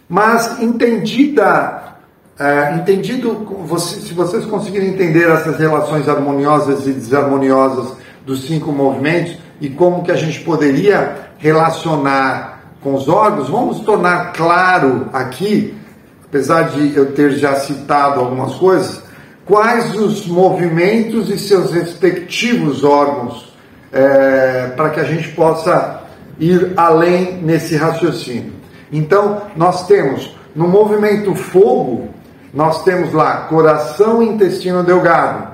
Mas entendido, se vocês conseguirem entender essas relações harmoniosas e desarmoniosas dos 5 movimentos e como que a gente poderia relacionar com os órgãos, vamos tornar claro aqui, apesar de eu ter já citado algumas coisas, quais os movimentos e seus respectivos órgãos, para que a gente possa ir além nesse raciocínio. Então, nós temos, no movimento fogo, nós temos lá coração e intestino delgado,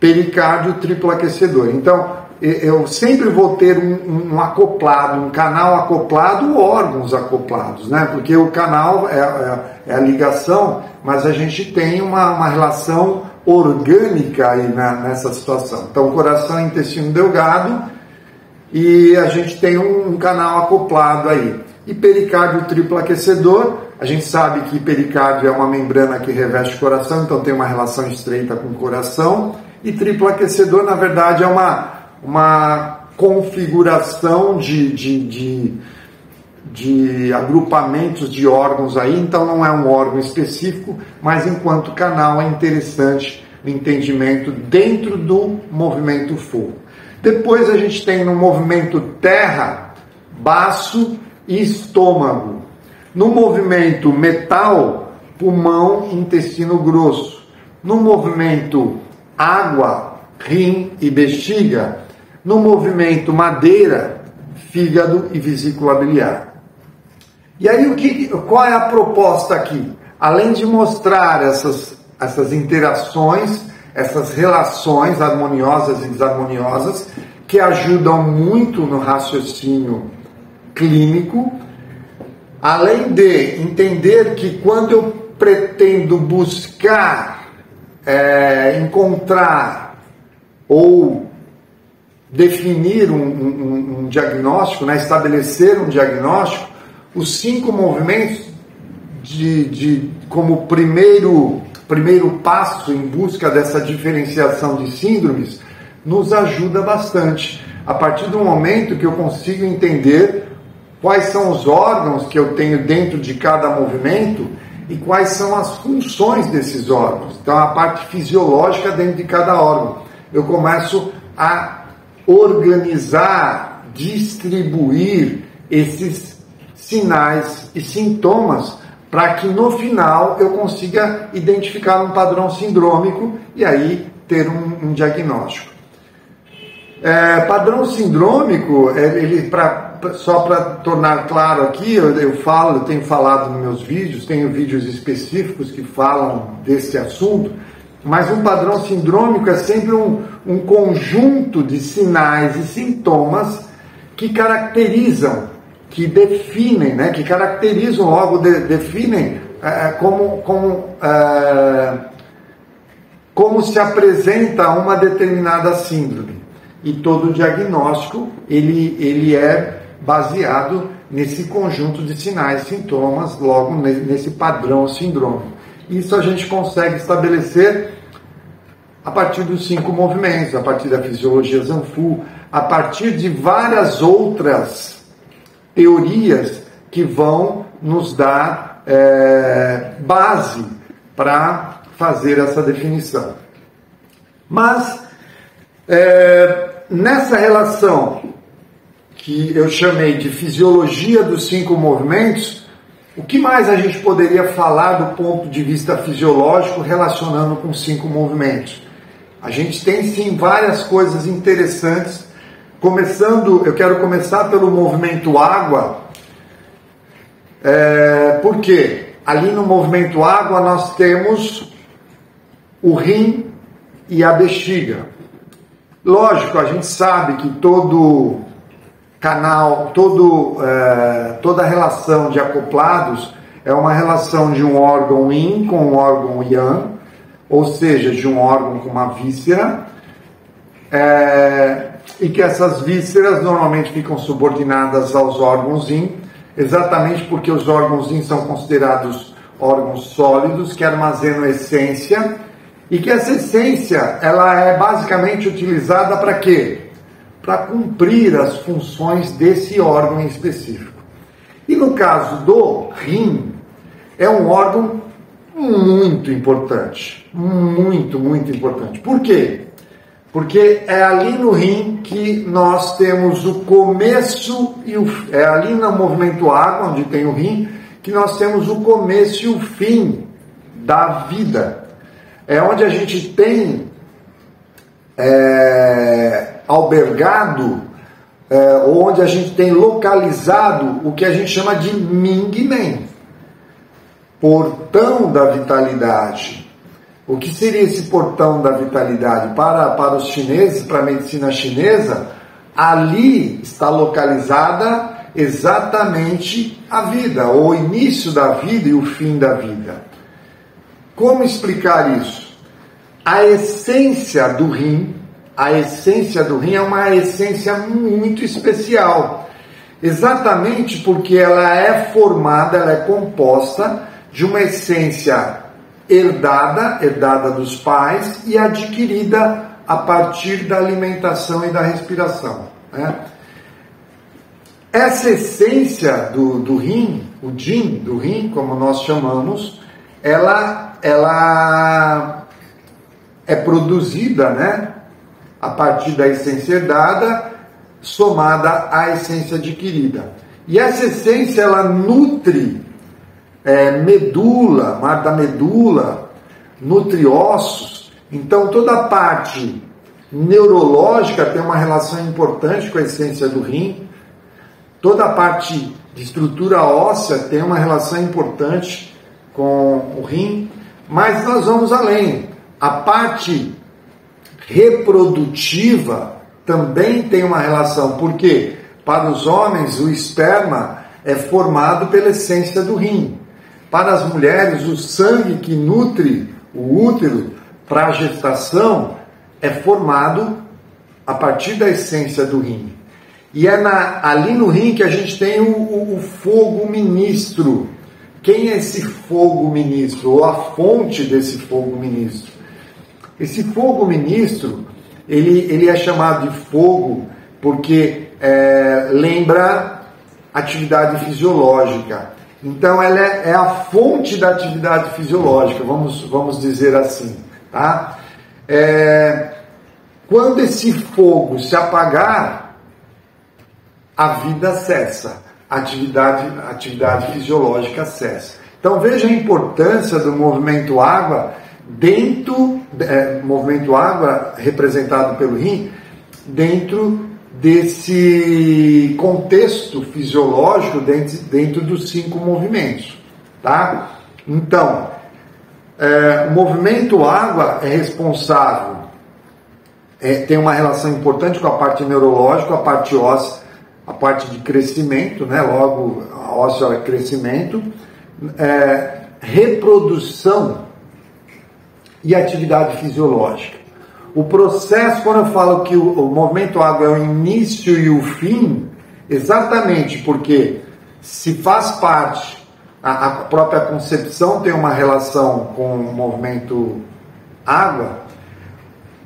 pericárdio, triplo aquecedor. Então, eu sempre vou ter um acoplado, um canal acoplado, órgãos acoplados, né? Porque o canal é a ligação, mas a gente tem uma relação orgânica aí nessa situação. Então, coração e intestino delgado, e a gente tem um canal acoplado aí. E pericárdio, triplo aquecedor, a gente sabe que pericárdio é uma membrana que reveste o coração, então tem uma relação estreita com o coração, e triplo aquecedor, na verdade, é uma configuração de agrupamentos de órgãos aí, então não é um órgão específico, mas enquanto canal é interessante o entendimento dentro do movimento fogo. Depois a gente tem no movimento terra, baço e estômago. No movimento metal, pulmão e intestino grosso. No movimento água, rim e bexiga. No movimento madeira, fígado e vesícula biliar. E aí qual é a proposta aqui? Além de mostrar essas interações, essas relações harmoniosas e desarmoniosas, que ajudam muito no raciocínio clínico, além de entender que quando eu pretendo buscar, encontrar ou definir um diagnóstico, né, estabelecer um diagnóstico, os 5 movimentos como primeiro passo em busca dessa diferenciação de síndromes nos ajuda bastante. A partir do momento que eu consigo entender quais são os órgãos que eu tenho dentro de cada movimento e quais são as funções desses órgãos. Então, a parte fisiológica dentro de cada órgão. Eu começo a organizar, distribuir esses sinais e sintomas para que no final eu consiga identificar um padrão sindrômico e aí ter um diagnóstico. Padrão sindrômico, só para tornar claro aqui, eu tenho falado nos meus vídeos, tenho vídeos específicos que falam desse assunto, mas um padrão sindrômico é sempre um conjunto de sinais e sintomas que caracterizam, que definem, né, que caracterizam logo, definem como se apresenta uma determinada síndrome. E todo diagnóstico ele é baseado nesse conjunto de sinais e sintomas, logo nesse padrão sindrômico. Isso a gente consegue estabelecer a partir dos 5 movimentos, a partir da fisiologia Zanfu, a partir de várias outras teorias que vão nos dar base para fazer essa definição. Mas nessa relação que eu chamei de fisiologia dos 5 movimentos, o que mais a gente poderia falar do ponto de vista fisiológico relacionando com 5 movimentos? A gente tem sim várias coisas interessantes. Eu quero começar pelo movimento água, porque ali no movimento água nós temos o rim e a bexiga. Lógico, a gente sabe que todo canal, toda relação de acoplados é uma relação de um órgão yin com um órgão yang, ou seja, de um órgão com uma víscera, e que essas vísceras normalmente ficam subordinadas aos órgãos yin, exatamente porque os órgãos yin são considerados órgãos sólidos que armazenam essência, e que essa essência ela é basicamente utilizada para quê? Para cumprir as funções desse órgão em específico. E no caso do rim, é um órgão muito importante, muito importante. Por quê? Porque é ali no rim que nós temos o começo é ali no movimento água, onde tem o rim, que nós temos o começo e o fim da vida. É onde a gente tem albergado, ou onde a gente tem localizado o que a gente chama de Ming-Men, portão da vitalidade. O que seria esse portão da vitalidade? Para os chineses, para a medicina chinesa, ali está localizada exatamente a vida, o início da vida e o fim da vida. Como explicar isso? A essência do rim é uma essência muito especial, exatamente porque ela é formada, ela é composta de uma essência herdada dos pais e adquirida a partir da alimentação e da respiração, né? Essa essência do rim, o Jin do rim, como nós chamamos, ela é produzida, né, a partir da essência herdada, somada à essência adquirida. E essa essência, ela nutre medula, mar da medula, nutre ossos. Então toda a parte neurológica tem uma relação importante com a essência do rim. Toda a parte de estrutura óssea tem uma relação importante com o rim. Mas nós vamos além. A parte reprodutiva também tem uma relação. Porque para os homens o esperma é formado pela essência do rim. Para as mulheres, o sangue que nutre o útero para a gestação é formado a partir da essência do rim. E é ali no rim que a gente tem o fogo ministro. Quem é esse fogo ministro? Ou a fonte desse fogo ministro? Esse fogo ministro, ele é chamado de fogo porque lembra atividade fisiológica. Então ela é a fonte da atividade fisiológica, vamos dizer assim, tá? Quando esse fogo se apagar, a vida cessa, a atividade fisiológica cessa. Então veja a importância do movimento água movimento água representado pelo rim, dentro desse contexto fisiológico, dentro dos 5 movimentos, tá? Então, o movimento água é responsável, tem uma relação importante com a parte neurológica, a parte óssea, a parte de crescimento, né? Logo, a óssea é crescimento, reprodução e atividade fisiológica. O processo, quando eu falo que o movimento água é o início e o fim, exatamente porque se faz parte, a própria concepção tem uma relação com o movimento água,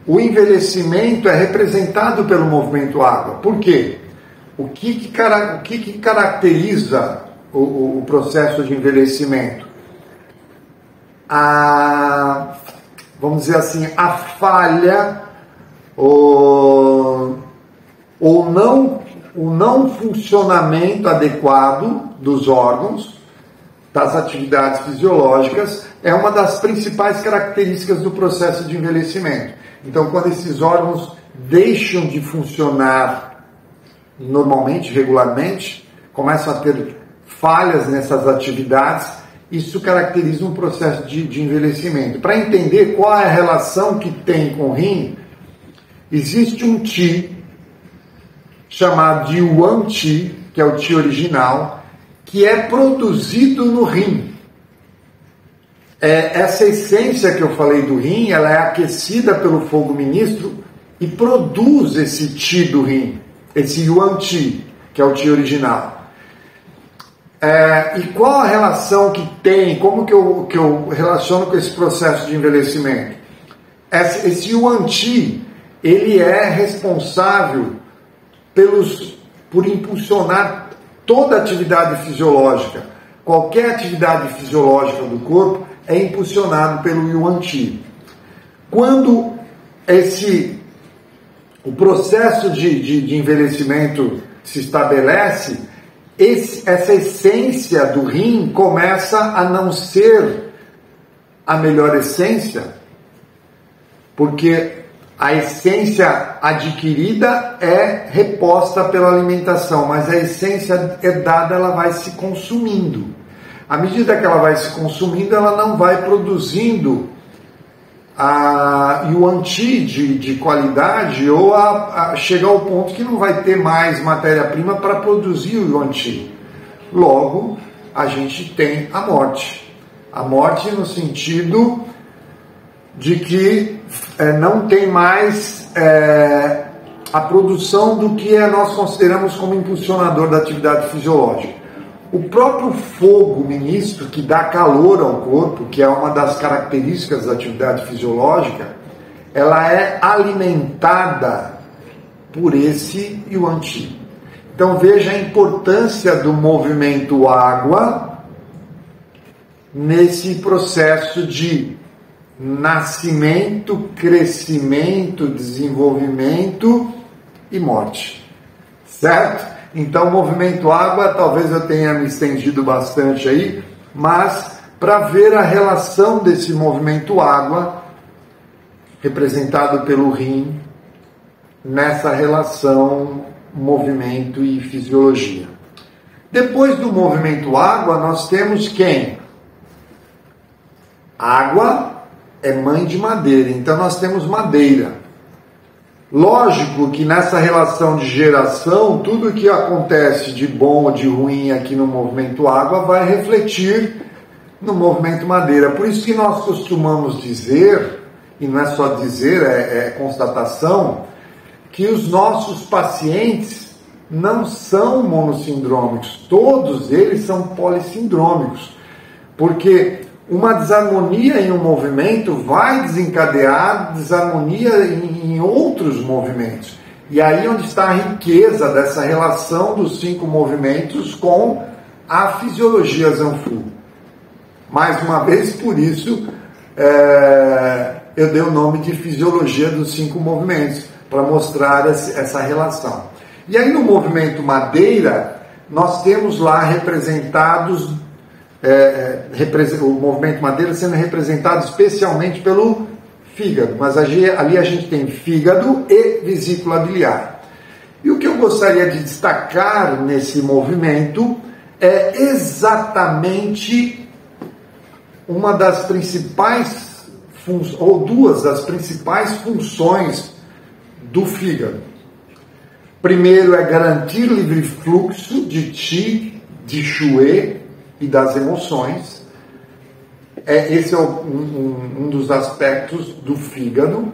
o envelhecimento é representado pelo movimento água. Por quê? O que caracteriza o processo de envelhecimento? Vamos dizer assim, a falha o não funcionamento adequado dos órgãos, das atividades fisiológicas, é uma das principais características do processo de envelhecimento. Então, quando esses órgãos deixam de funcionar normalmente, regularmente, começam a ter falhas nessas atividades, isso caracteriza um processo de envelhecimento. Para entender qual é a relação que tem com o rim, existe um Qi chamado de Yuan Qi, que é o Qi original, que é produzido no rim. Essa essência que eu falei do rim, ela é aquecida pelo fogo ministro e produz esse Qi do rim, esse Yuan Qi, que é o Qi original. E qual a relação que tem, como que eu relaciono com esse processo de envelhecimento? Esse Yuan Qi, ele é responsável por impulsionar toda atividade fisiológica, qualquer atividade fisiológica do corpo é impulsionado pelo Yuan Qi. Quando o processo de envelhecimento se estabelece, essa essência do Yin começa a não ser a melhor essência, porque a essência adquirida é reposta pela alimentação, mas a essência dada, ela vai se consumindo. À medida que ela vai se consumindo, ela não vai produzindo a Yuan Qi de qualidade, ou chegar ao ponto que não vai ter mais matéria-prima para produzir o Yuan Qi. Logo, a gente tem a morte. A morte no sentido de que não tem mais a produção do que nós consideramos como impulsionador da atividade fisiológica. O próprio fogo ministro, que dá calor ao corpo, que é uma das características da atividade fisiológica, ela é alimentada por esse Yuan Qi. Então veja a importância do movimento água nesse processo de nascimento, crescimento, desenvolvimento e morte. Certo? Então, o movimento água, talvez eu tenha me estendido bastante aí, mas para ver a relação desse movimento água, representado pelo Yin, nessa relação movimento e fisiologia. Depois do movimento água, nós temos quem? Água é mãe de madeira, então nós temos madeira. Lógico que nessa relação de geração, tudo que acontece de bom ou de ruim aqui no movimento água vai refletir no movimento madeira. Por isso que nós costumamos dizer, e não é só dizer, é constatação, que os nossos pacientes não são monossindrômicos, todos eles são polissindrômicos, porque uma desarmonia em um movimento vai desencadear desarmonia em outros movimentos. E aí onde está a riqueza dessa relação dos 5 movimentos com a fisiologia Zanfu. Mais uma vez, por isso, eu dei o nome de fisiologia dos 5 movimentos, para mostrar essa relação. E aí no movimento madeira, nós temos lá representados o movimento madeira sendo representado especialmente pelo fígado, mas ali a gente tem fígado e vesícula biliar. E o que eu gostaria de destacar nesse movimento é exatamente uma das principais ou duas das principais funções do fígado. Primeiro é garantir livre fluxo de Qi, de Xue e das emoções. Esse é um dos aspectos do fígado.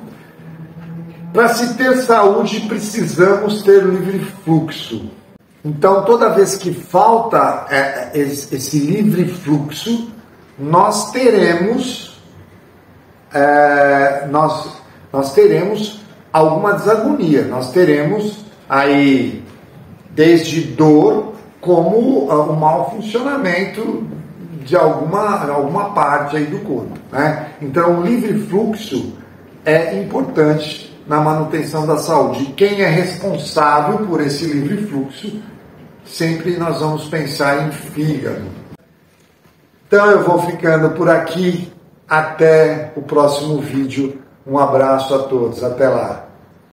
Para se ter saúde, precisamos ter livre fluxo. Então, toda vez que falta esse livre fluxo, nós teremos alguma desarmonia. Nós teremos aí desde dor como o mau funcionamento de alguma parte aí do corpo, né? Então, o livre fluxo é importante na manutenção da saúde. E quem é responsável por esse livre fluxo, sempre nós vamos pensar em fígado. Então, eu vou ficando por aqui. Até o próximo vídeo. Um abraço a todos. Até lá.